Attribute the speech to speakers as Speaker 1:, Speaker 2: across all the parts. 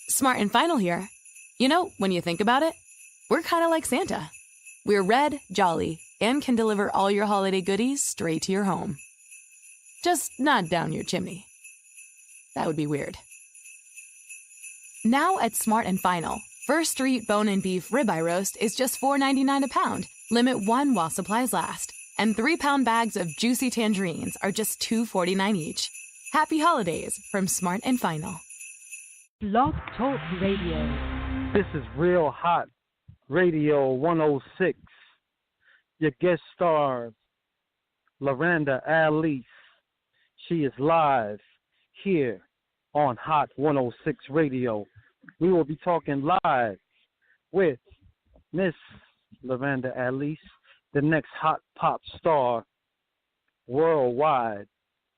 Speaker 1: Smart and Final here. You know, when you think about it, we're kind of like Santa. We're red, jolly, and can deliver all your holiday goodies straight to your home. Just not down your chimney. That would be weird. Now at Smart and Final, First Street Bone and Beef Ribeye Roast is just $4.99 a pound. Limit one while supplies last. And 3-pound bags of juicy tangerines are just $2.49 each. Happy holidays from Smart and Final.
Speaker 2: Blog Talk Radio.
Speaker 3: This is Real Hot Radio 106. Your guest star, LyRanda Aalece. She is live here on Hot 106 Radio. We will be talking live with Miss LyRanda Aalece, the next hot pop star worldwide.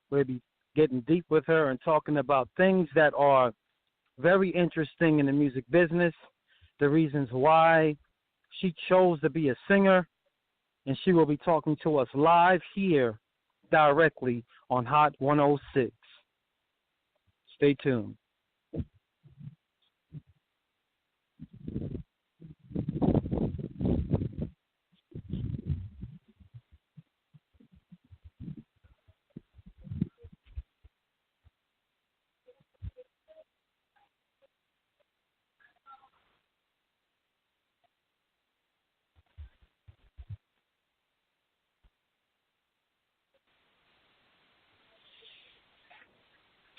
Speaker 3: We'll be getting deep with her and talking about things that are very interesting in the music business, the reasons why she chose to be a singer, and she will be talking to us live here directly on Hot 106. Stay tuned.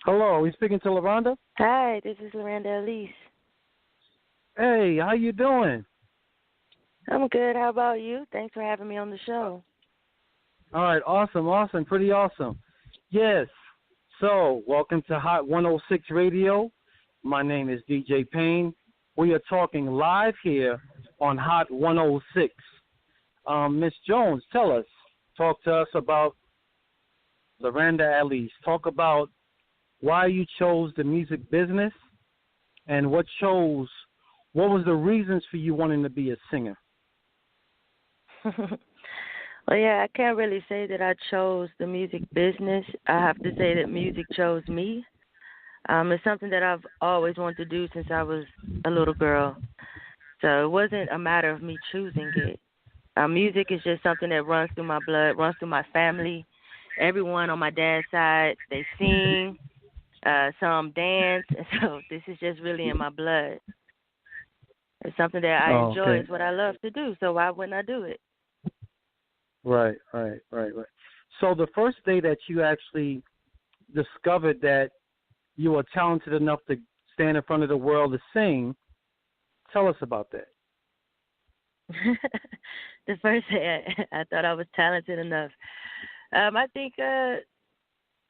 Speaker 3: Hello, are we speaking to LyRanda?
Speaker 4: Hi, this is LyRanda Aalece.
Speaker 3: Hey, how you doing?
Speaker 4: I'm good. How about you? Thanks for having me on the show.
Speaker 3: All right, awesome, pretty awesome. Yes, so welcome to Hot 106 Radio. My name is DJ Payne. We are talking live here on Hot 106. Miss Jones, talk to us about LyRanda Aalece. Talk about why you chose the music business and what was the reasons for you wanting to be a singer?
Speaker 4: Well, yeah, I can't really say that I chose the music business. I have to say that music chose me. It's something that I've always wanted to do since I was a little girl. So it wasn't a matter of me choosing it. Music is just something that runs through my blood, runs through my family. Everyone on my dad's side, they sing. Some dance, and so this is just really in my blood. It's something that I enjoy.
Speaker 3: Okay.
Speaker 4: It's what I love to do, so why wouldn't I do it?
Speaker 3: Right. So the first day that you actually discovered that you were talented enough to stand in front of the world to sing, tell us about that.
Speaker 4: The first day I thought I was talented enough. I think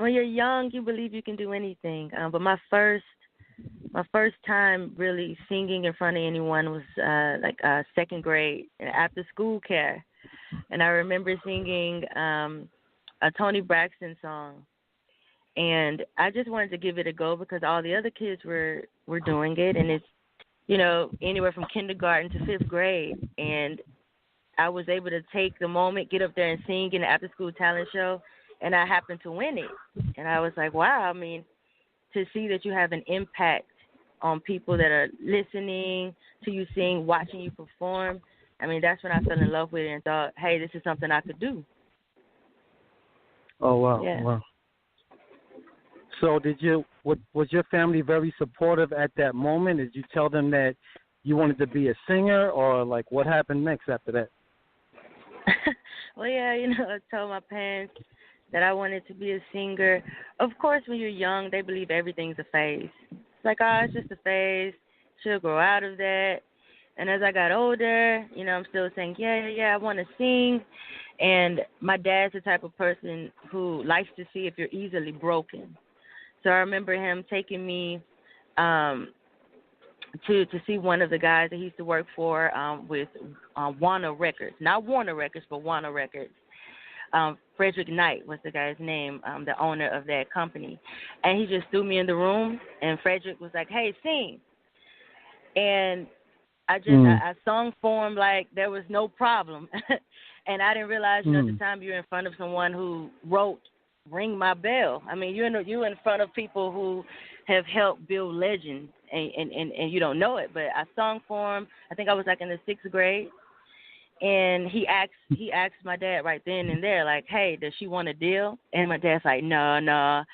Speaker 4: when you're young, you believe you can do anything. But my first time really singing in front of anyone was second grade after school care, and I remember singing a Tony Braxton song, and I just wanted to give it a go because all the other kids were doing it, and it's anywhere from kindergarten to fifth grade, and I was able to take the moment, get up there and sing in the after school talent show. And I happened to win it. And I was like, wow, I mean, to see that you have an impact on people that are listening to you sing, watching you perform, I mean, that's when I fell in love with it and thought, hey, this is something I could do.
Speaker 3: Oh, wow.
Speaker 4: Yeah.
Speaker 3: Wow. So was your family very supportive at that moment? Did you tell them that you wanted to be a singer, or like what happened next after that?
Speaker 4: Well, yeah, I told my parents that I wanted to be a singer. Of course, when you're young, they believe everything's a phase. It's like, it's just a phase. She'll grow out of that. And as I got older, I'm still saying, yeah, I want to sing. And my dad's the type of person who likes to see if you're easily broken. So I remember him taking me to see one of the guys that he used to work for with Warner Records. Not Warner Records, but Warner Records. Frederick Knight was the guy's name, the owner of that company. And he just threw me in the room, and Frederick was like, hey, sing. And I sung for him like there was no problem. And I didn't realize, at the time you're in front of someone who wrote Ring My Bell. I mean, you're in front of people who have helped build legends, and you don't know it. But I sung for him. I think I was like in the 6th grade, and he asked my dad right then and there, like, hey, does she want a deal? And my dad's like, no,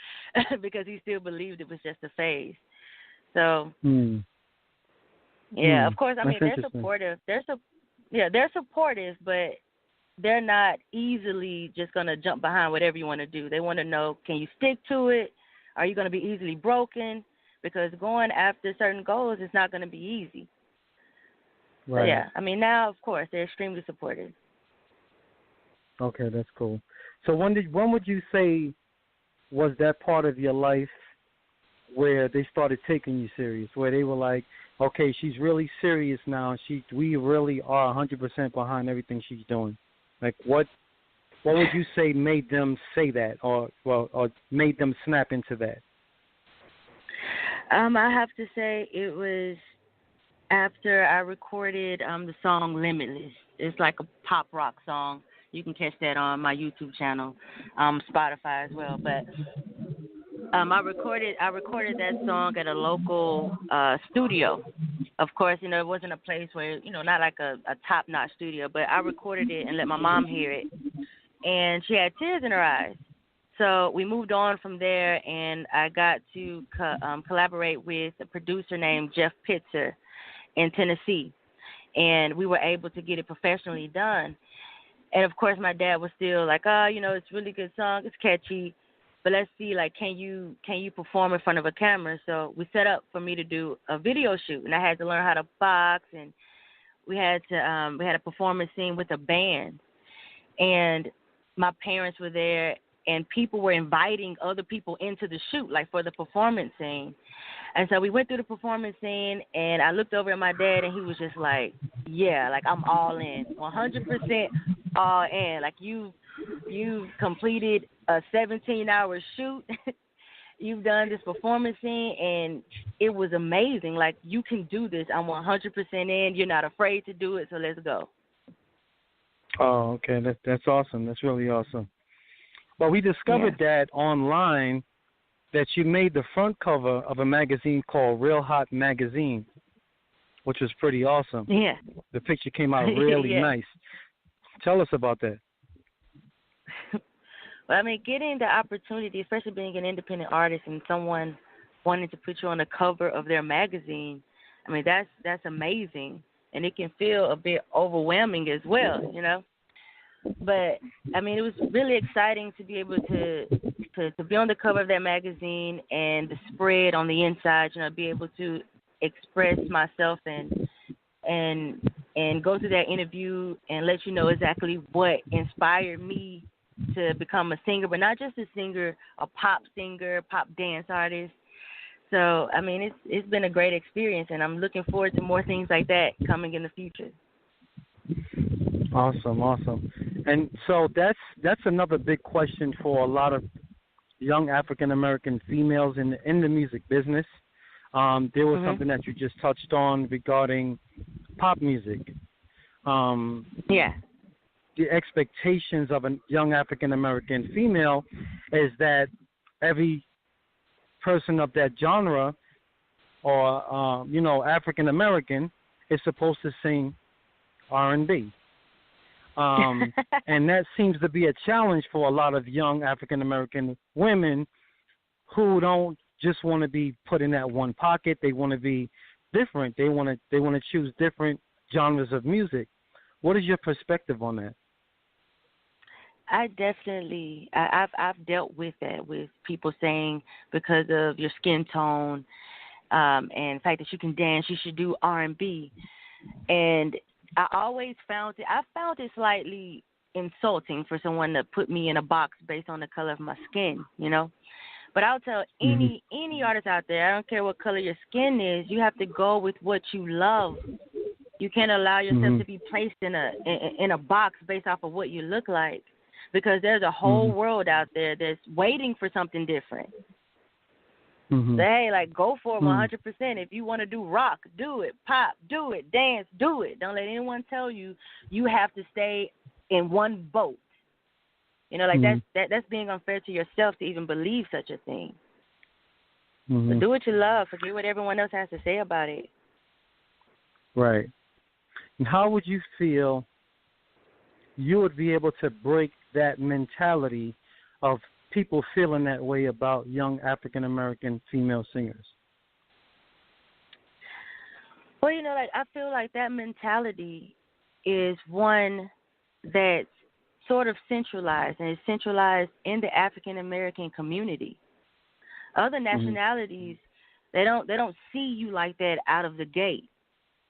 Speaker 4: because he still believed it was just a phase. So, yeah, of course, I mean, they're supportive. They're supportive, but they're not easily just going to jump behind whatever you want to do. They want to know, can you stick to it? Are you going to be easily broken? Because going after certain goals is not going to be easy. Right. So, yeah, I mean, now, of course, they're extremely supportive.
Speaker 3: Okay, that's cool. So when would you say was that part of your life where they started taking you serious, where they were like, okay, she's really serious now. We really are 100% behind everything she's doing. Like, what would you say made them say that, or made them snap into that?
Speaker 4: I have to say it was after I recorded the song Limitless. It's like a pop rock song. You can catch that on my YouTube channel, Spotify as well. But I recorded that song at a local studio. Of course, it wasn't a place where, not like a top-notch studio, but I recorded it and let my mom hear it. And she had tears in her eyes. So we moved on from there, and I got to collaborate with a producer named Jeff Pitzer in Tennessee. And we were able to get it professionally done. And, of course, my dad was still like, it's a really good song. It's catchy. But let's see, like, can you perform in front of a camera? So we set up for me to do a video shoot, and I had to learn how to box, and we had a performance scene with a band, and my parents were there, and people were inviting other people into the shoot, like for the performance scene. And so we went through the performance scene, and I looked over at my dad, and he was just like, yeah, like I'm all in, 100% all in. Like you've completed a 17-hour shoot. You've done this performance scene, and it was amazing. Like, you can do this. I'm 100% in. You're not afraid to do it, so let's go.
Speaker 3: Oh, okay. That's awesome. That's really awesome. Well, we discovered that online that you made the front cover of a magazine called Real Hot Magazine, which was pretty awesome.
Speaker 4: Yeah.
Speaker 3: The picture came out really nice. Tell us about that.
Speaker 4: Well, I mean, getting the opportunity, especially being an independent artist and someone wanting to put you on the cover of their magazine, I mean, that's amazing. And it can feel a bit overwhelming as well, But, I mean, it was really exciting to be able to be on the cover of that magazine and the spread on the inside, be able to express myself and go through that interview and let you know exactly what inspired me to become a singer, but not just a singer, a pop singer, pop dance artist. So, I mean, it's been a great experience, and I'm looking forward to more things like that coming in the future.
Speaker 3: Awesome. And so that's another big question for a lot of young African-American females in the music business. There was something that you just touched on regarding pop music. The expectations of a young African-American female is that every person of that genre or, African-American is supposed to sing R&B. And that seems to be a challenge for a lot of young African-American women who don't just want to be put in that one pocket. They want to be different. They want to choose different genres of music. What is your perspective on that?
Speaker 4: I've dealt with that, with people saying because of your skin tone and the fact that you can dance, you should do R&B. And I found it slightly insulting for someone to put me in a box based on the color of my skin, But I'll tell any artist out there, I don't care what color your skin is, you have to go with what you love. You can't allow yourself to be placed in a box based off of what you look like, because there's a whole world out there that's waiting for something different. So, hey, go for it 100%. If you want to do rock, do it. Pop, do it. Dance, do it. Don't let anyone tell you have to stay in one boat. That's being unfair to yourself to even believe such a thing. But do what you love. Forget what everyone else has to say about it.
Speaker 3: Right. And how would you feel you would be able to break that mentality of people feeling that way about young African American female singers?
Speaker 4: Well, like I feel like that mentality is one that's sort of centralized, and it's centralized in the African American community. Other nationalities, they don't see you like that out of the gate.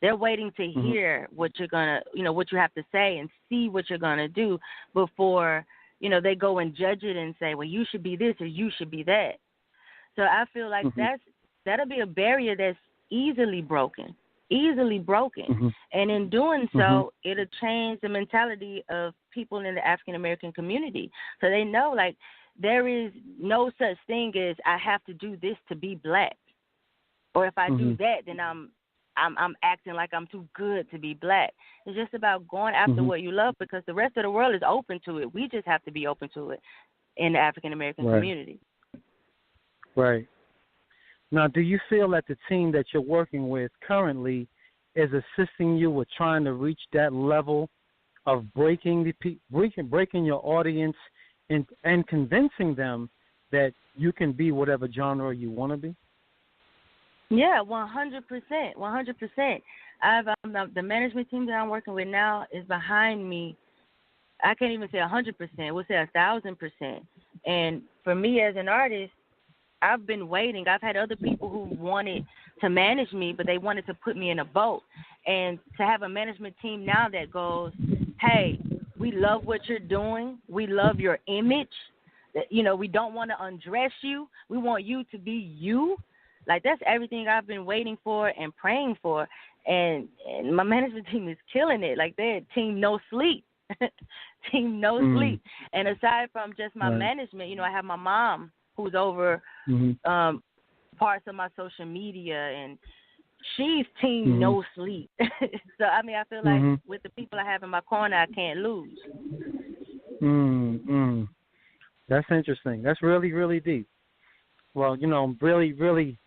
Speaker 4: They're waiting to hear what you're gonna, what you have to say, and see what you're gonna do before, they go and judge it and say, well, you should be this or you should be that. So I feel like that'll be a barrier that's easily broken. And in doing so, it'll change the mentality of people in the African American community. So they know, like, there is no such thing as I have to do this to be black, or if I do that, then I'm acting like I'm too good to be black. It's just about going after what you love, because the rest of the world is open to it. We just have to be open to it in the African American community.
Speaker 3: Right. Now, do you feel that the team that you're working with currently is assisting you with trying to reach that level of breaking your audience and convincing them that you can be whatever genre you want to be?
Speaker 4: Yeah, 100%. 100%. I've the management team that I'm working with now is behind me. I can't even say 100%. We'll say 1,000%. And for me as an artist, I've been waiting. I've had other people who wanted to manage me, but they wanted to put me in a boat. And to have a management team now that goes, hey, we love what you're doing. We love your image. We don't want to undress you. We want you to be you. Like, that's everything I've been waiting for and praying for. And my management team is killing it. Like, they're team no sleep. Team no sleep. And aside from just my management, I have my mom who's over parts of my social media, and she's team no sleep. So, I feel like with the people I have in my corner, I can't lose.
Speaker 3: That's interesting. That's really, really deep. Well, I'm really, really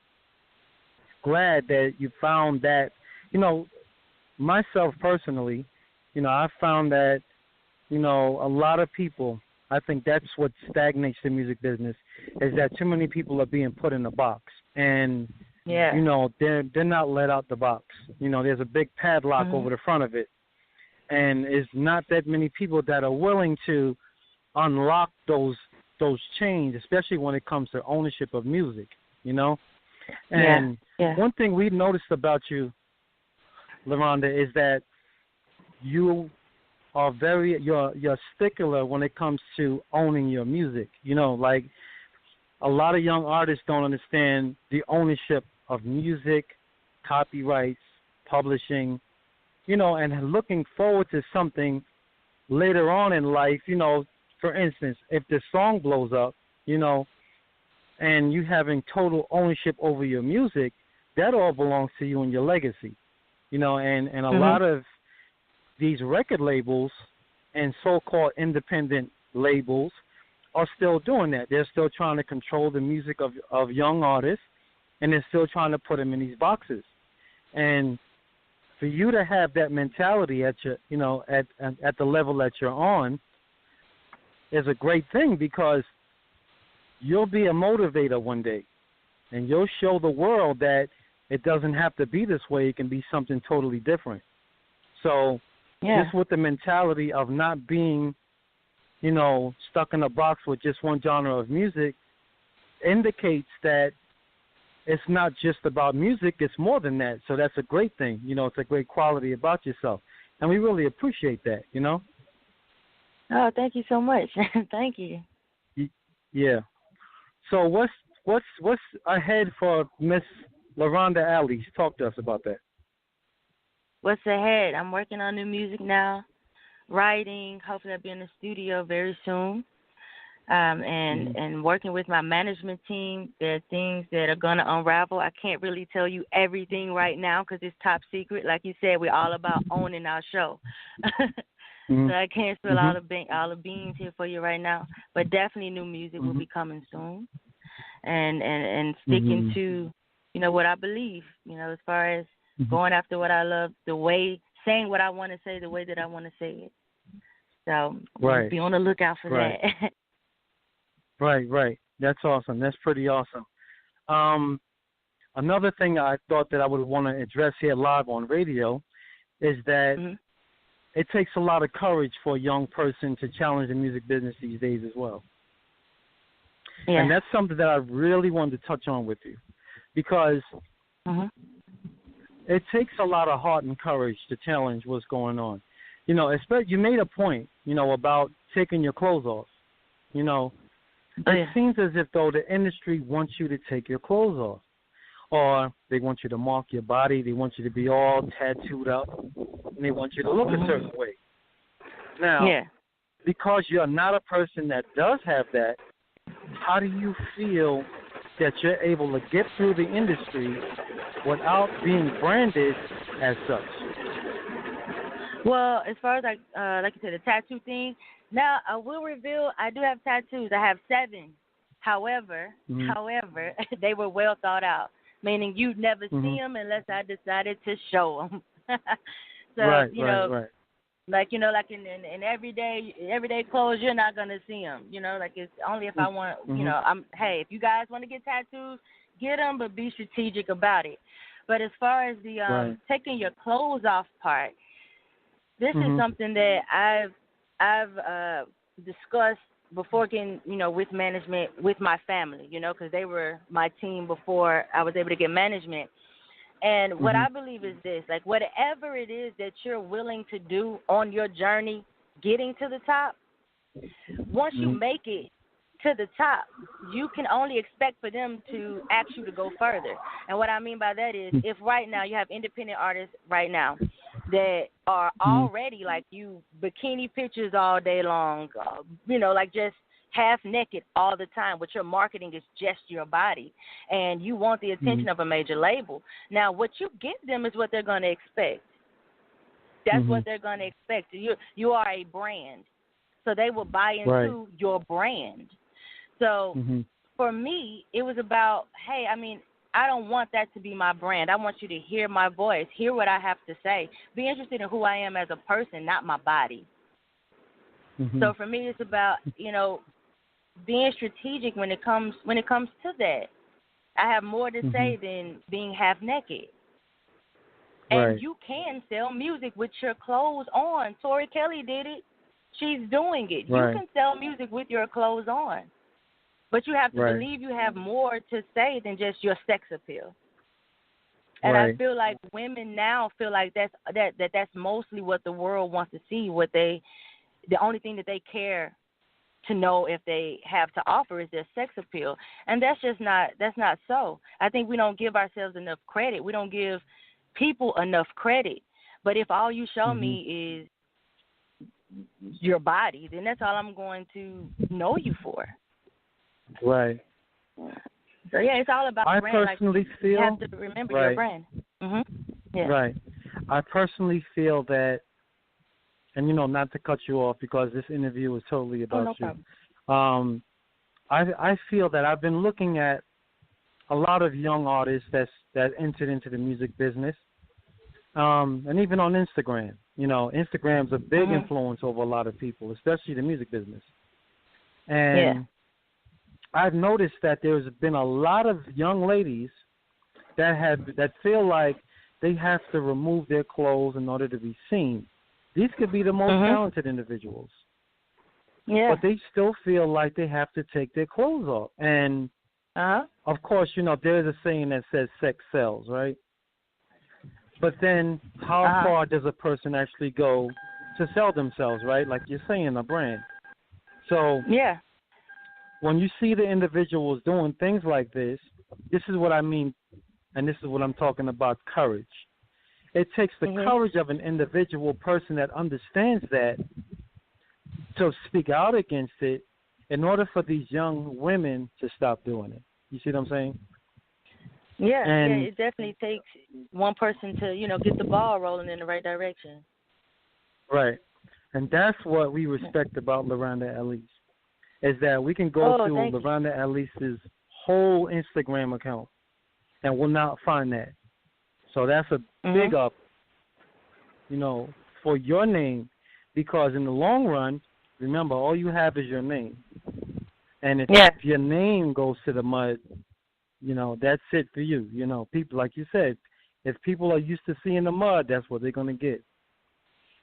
Speaker 3: glad that you found that. Myself personally, I found that, a lot of people, I think that's what stagnates the music business, is that too many people are being put in a box. And, they're not let out the box. There's a big padlock over the front of it. And it's not that many people that are willing to unlock those chains, especially when it comes to ownership of music, And one thing we noticed about you, LyRanda, is that you are you're stickler when it comes to owning your music. Like, a lot of young artists don't understand the ownership of music, copyrights, publishing, and looking forward to something later on in life. For instance, if the song blows up, and you having total ownership over your music, that all belongs to you and your legacy. And a lot of these record labels and so-called independent labels are still doing that. They're still trying to control the music of young artists, and they're still trying to put them in these boxes. And for you to have that mentality at your, at the level that you're on, is a great thing, because you'll be a motivator one day, and you'll show the world that it doesn't have to be this way. It can be something totally different. So just with the mentality of not being, stuck in a box with just one genre of music, indicates that it's not just about music, it's more than that. So that's a great thing. It's a great quality about yourself. And we really appreciate that,
Speaker 4: Oh, thank you so much. Thank you.
Speaker 3: Yeah. So what's ahead for Miss LyRanda Aalece? Talk to us about that.
Speaker 4: What's ahead? I'm working on new music now, writing. Hopefully I'll be in the studio very soon. And working with my management team. There are things that are going to unravel. I can't really tell you everything right now because it's top secret. Like you said, we're all about owning our show. So I can't spill all the beans here for you right now. But definitely new music will be coming soon. and sticking to, you know, what I believe, you know, as far as going after what I love, saying what I want to say the way that I want to say it. So be on the lookout for that.
Speaker 3: Right. That's awesome. That's pretty awesome. Another thing I thought that I would want to address here live on radio is that it takes a lot of courage for a young person to challenge the music business these days as well. Yeah. And that's something that I really wanted to touch on with you, because it takes a lot of heart and courage to challenge what's going on. You know, you made a point, you know, about taking your clothes off. You know, it seems as if, though, the industry wants you to take your clothes off, or they want you to mark your body. They want you to be all tattooed up, and they want you to look a certain way. Now, because you're not a person that does have that, how do you feel that you're able to get through the industry without being branded as such?
Speaker 4: Well, as far as like you said, the tattoo thing, now I will reveal I do have tattoos. I have 7. However, they were well thought out, meaning you'd never see them unless I decided to show them. So, you know, like, you know, like in everyday clothes, you're not going to see them. You know, like it's only if I want, you know, hey, if you guys want to get tattoos, get them, but be strategic about it. But as far as the taking your clothes off part, this is something that I've discussed before getting, you know, with management, with my family, you know, because they were my team before I was able to get management. And what I believe is this, like whatever it is that you're willing to do on your journey getting to the top, once you make it to the top, you can only expect for them to ask you to go further. And what I mean by that is if right now you have independent artists right now that are already like you bikini pictures all day long, you know, like just half naked all the time, but your marketing is just your body, and you want the attention of a major label. Now, what you give them is what they're going to expect. That's what they're going to expect. You are a brand, so they will buy into your brand. So for me, it was about, hey, I mean, I don't want that to be my brand. I want you to hear my voice, hear what I have to say, be interested in who I am as a person, not my body. So for me, it's about, you know, being strategic when it comes to that. I have more to say than being half naked. And you can sell music with your clothes on. Tori Kelly did it. She's doing it. You can sell music with your clothes on. But you have to believe you have more to say than just your sex appeal. And I feel like women now feel like that's mostly what the world wants to see. The only thing that they care to know if they have to offer is their sex appeal. And that's not so. I think we don't give ourselves enough credit. We don't give people enough credit. But if all you show me is your body, then that's all I'm going to know you for.
Speaker 3: Right.
Speaker 4: So yeah, it's all about brand. I personally feel you have to remember your brand. Right.
Speaker 3: I personally feel that, and you know, not to cut you off because this interview is totally about you. Problem. I feel that I've been looking at a lot of young artists that entered into the music business, and even on Instagram. You know, Instagram's a big influence over a lot of people, especially the music business. And I've noticed that there's been a lot of young ladies that feel like they have to remove their clothes in order to be seen. These could be the most talented individuals. Yeah. But they still feel like they have to take their clothes off. And, of course, you know, there's a saying that says sex sells, right? But then how far does a person actually go to sell themselves, right? Like you're saying, a brand. So when you see the individuals doing things like this is what I mean, and this is what I'm talking about, courage. It takes the courage of an individual person that understands that to speak out against it in order for these young women to stop doing it. You see what I'm saying?
Speaker 4: Yeah, it definitely takes one person to, you know, get the ball rolling in the right direction.
Speaker 3: Right. And that's what we respect about LyRanda Aalece, is that we can go through LyRanda Aalese's whole Instagram account and will not find that. So that's a big up, for your name, because in the long run, remember, all you have is your name. And if your name goes to the mud, that's it for you. People, like you said, if people are used to seeing the mud, that's what they're going to get.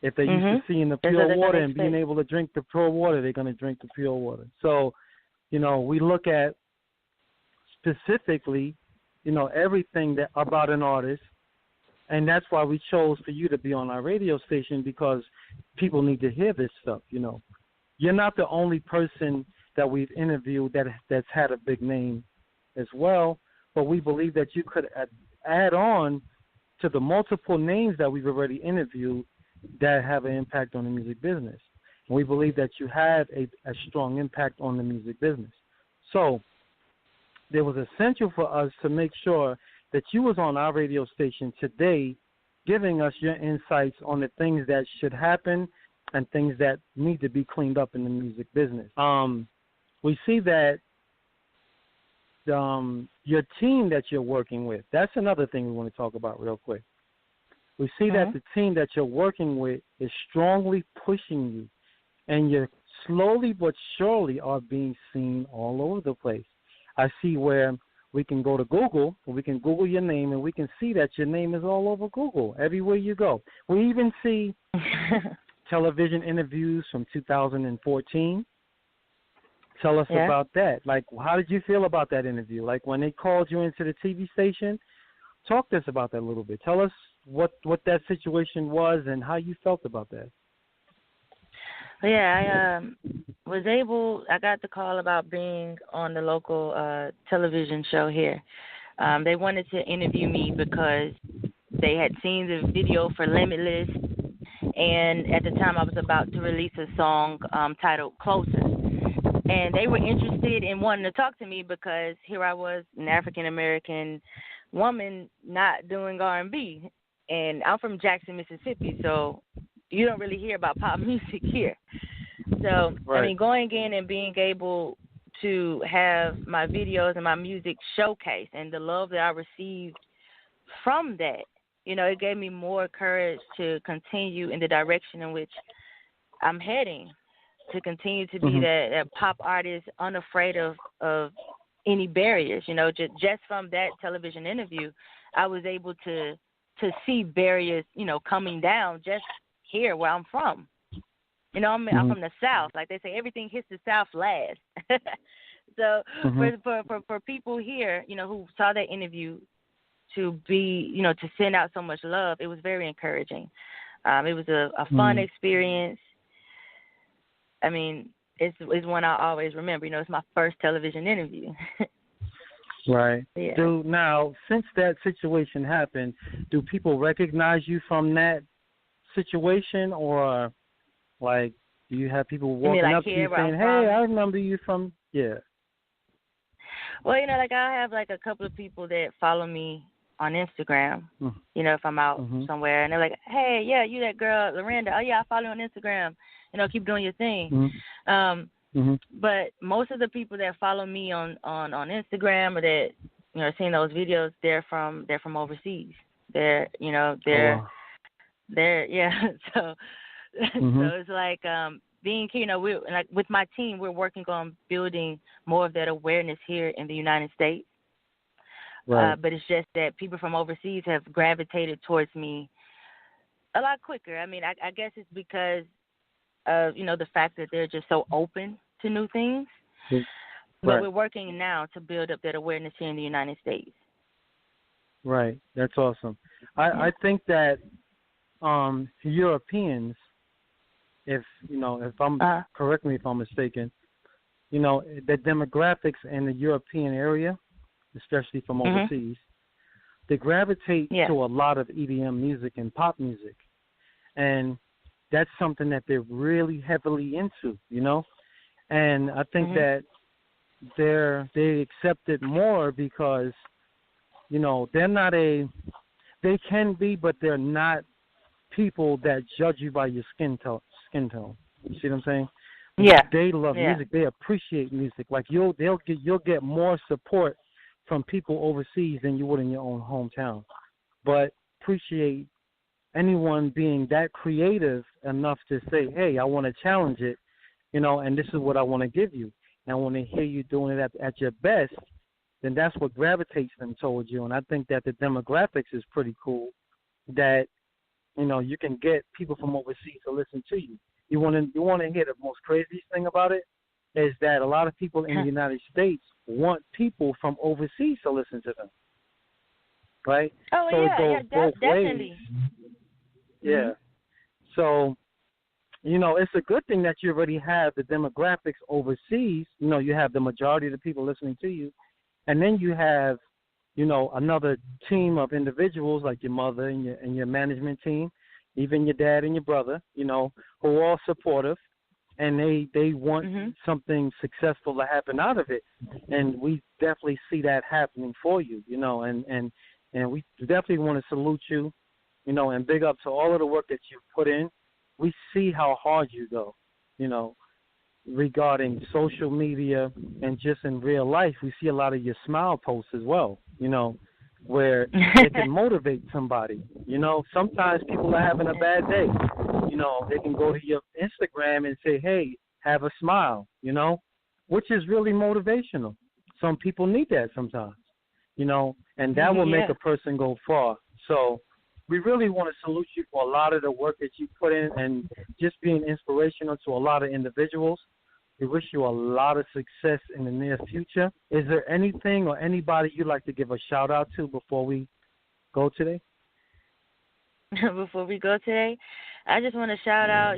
Speaker 3: If they're used to seeing the pure water and being able to drink the pure water, they're going to drink the pure water. So, we look at specifically, everything that about an artist, and that's why we chose for you to be on our radio station, because people need to hear this stuff. You're not the only person that we've interviewed that's had a big name as well, but we believe that you could add on to the multiple names that we've already interviewed that have an impact on the music business. And we believe that you have a strong impact on the music business. So it was essential for us to make sure that you was on our radio station today giving us your insights on the things that should happen and things that need to be cleaned up in the music business. We see that your team that you're working with, that's another thing we want to talk about real quick. We see that the team that you're working with is strongly pushing you, and you slowly but surely are being seen all over the place. I see where we can go to Google, and we can Google your name, and we can see that your name is all over Google, everywhere you go. We even see television interviews from 2014. Tell us about that. Like, how did you feel about that interview? Like, when they called you into the TV station, talk to us about that a little bit. Tell us what that situation was and how you felt about that.
Speaker 4: Yeah, I got the call about being on the local television show here. They wanted to interview me because they had seen the video for Limitless, and at the time I was about to release a song titled Closer. And they were interested in wanting to talk to me because here I was, an African-American woman not doing R&B. And I'm from Jackson, Mississippi, so you don't really hear about pop music here. So, I mean, going in and being able to have my videos and my music showcased and the love that I received from that, it gave me more courage to continue in the direction in which I'm heading, to continue to be that pop artist unafraid of any barriers. Just from that television interview, I was able to see barriers, coming down just here where I'm from. I'm from the South. Like they say, everything hits the South last. So for people here, who saw that interview, to be, to send out so much love, it was very encouraging. It was a fun experience. I mean, it's one I always remember. It's my first television interview.
Speaker 3: Right.
Speaker 4: Yeah.
Speaker 3: Now, since that situation happened, do people recognize you from that situation, or like, do you have people walking up to you saying, "Hey, I remember you from"? Yeah.
Speaker 4: Well, like I have like a couple of people that follow me on Instagram. If I'm out somewhere, and they're like, "Hey, yeah, you that girl, LyRanda? Oh yeah, I follow you on Instagram. Keep doing your thing." But most of the people that follow me on Instagram or that seeing those videos, they're from overseas. They're So it's like being here. We're like with my team, we're working on building more of that awareness here in the United States. Right. But it's just that people from overseas have gravitated towards me a lot quicker. I mean, I guess it's because of the fact that they're just so open to new things. But we're working now to build up that awareness here in the United States.
Speaker 3: Right. That's awesome. I think that Europeans, if I'm correct me if I'm mistaken, the demographics in the European area, especially from overseas, they gravitate to a lot of EDM music and pop music, and that's something that they're really heavily into, and I think that they accept it more because they're not they can be, but they're not people that judge you by your skin tone. You see what I'm saying?
Speaker 4: Yeah.
Speaker 3: They love
Speaker 4: Yeah.
Speaker 3: music. They appreciate music. Like you'll get more support from people overseas than you would in your own hometown. But appreciate anyone being that creative enough to say, hey, I want to challenge it, and this is what I want to give you. And I want to hear you doing it at your best, then that's what gravitates them towards you. And I think that the demographics is pretty cool that, you can get people from overseas to listen to you. You want to hear the most craziest thing about it is that a lot of people in the United States want people from overseas to listen to them. Right?
Speaker 4: Oh,
Speaker 3: so
Speaker 4: yeah,
Speaker 3: it goes both
Speaker 4: definitely.
Speaker 3: ways. Yeah. So, it's a good thing that you already have the demographics overseas. You have the majority of the people listening to you. And then you have, another team of individuals like your mother and your management team, even your dad and your brother, who are all supportive. And they want something successful to happen out of it. And we definitely see that happening for you, and we definitely want to salute you, and big up to all of the work that you've put in. We see how hard you go, regarding social media and just in real life. We see a lot of your smile posts as well, where it can motivate somebody. Sometimes people are having a bad day. They can go to your Instagram and say, hey, have a smile, which is really motivational. Some people need that sometimes, and that will make a person go far. So we really want to salute you for a lot of the work that you put in and just being inspirational to a lot of individuals. We wish you a lot of success in the near future. Is there anything or anybody you'd like to give a shout-out to before we go today?
Speaker 4: Before we go today, I just want to shout out,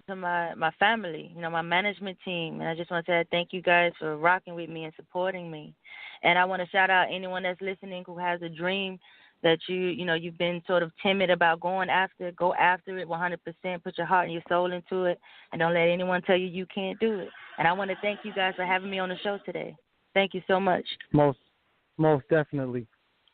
Speaker 4: to my family, my management team. And I just want to say thank you guys for rocking with me and supporting me. And I want to shout out anyone that's listening who has a dream that you've been sort of timid about going after. Go after it 100%. Put your heart and your soul into it, and don't let anyone tell you can't do it. And I want to thank you guys for having me on the show today. Thank you so much.
Speaker 3: Most definitely.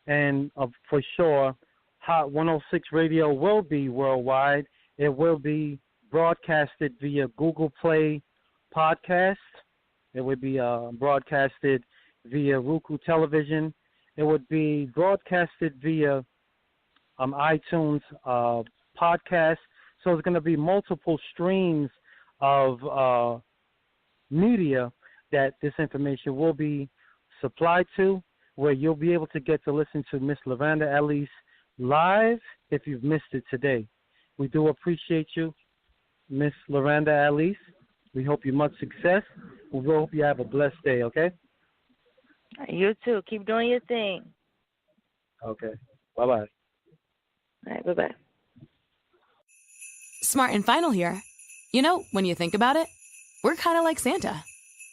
Speaker 3: And for sure, Hot 106 Radio will be worldwide. It will be broadcasted via Google Play Podcast. It would be broadcasted via Roku Television. It would be broadcasted via iTunes podcast. So it's going to be multiple streams of media that this information will be supplied to, where you'll be able to get to listen to Miss LyRanda Aalece live if you've missed it today. We do appreciate you, Miss LyRanda Aalece. We hope you much success. We hope you have a blessed day, okay?
Speaker 4: You too. Keep doing your thing.
Speaker 3: Okay. Bye-bye.
Speaker 4: All right, bye-bye.
Speaker 1: Smart and Final here. When you think about it, we're kind of like Santa.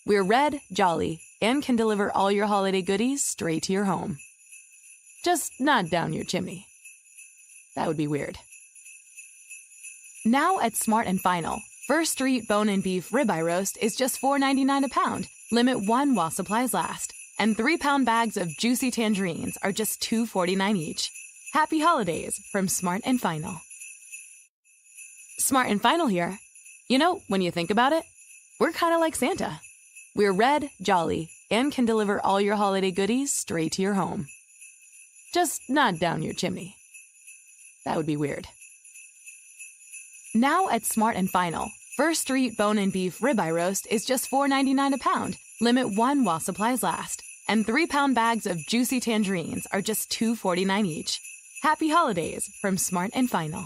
Speaker 1: We're red, jolly, and can deliver all your holiday goodies straight to your home. Just not down your chimney. That would be weird. Now at Smart and Final, First Street Bone and Beef Ribeye Roast is just $4.99 a pound. Limit one while supplies last. And 3-pound bags of juicy tangerines are just $2.49 each. Happy holidays from Smart and Final. Smart and Final here. When you think about it, we're kind of like Santa. We're red, jolly, and can deliver all your holiday goodies straight to your home. Just not down your chimney. That would be weird. Now at Smart and Final, First Street Bone and Beef Ribeye Roast is just $4.99 a pound. Limit one while supplies last. And 3-pound bags of juicy tangerines are just $2.49 each. Happy holidays from Smart and Final.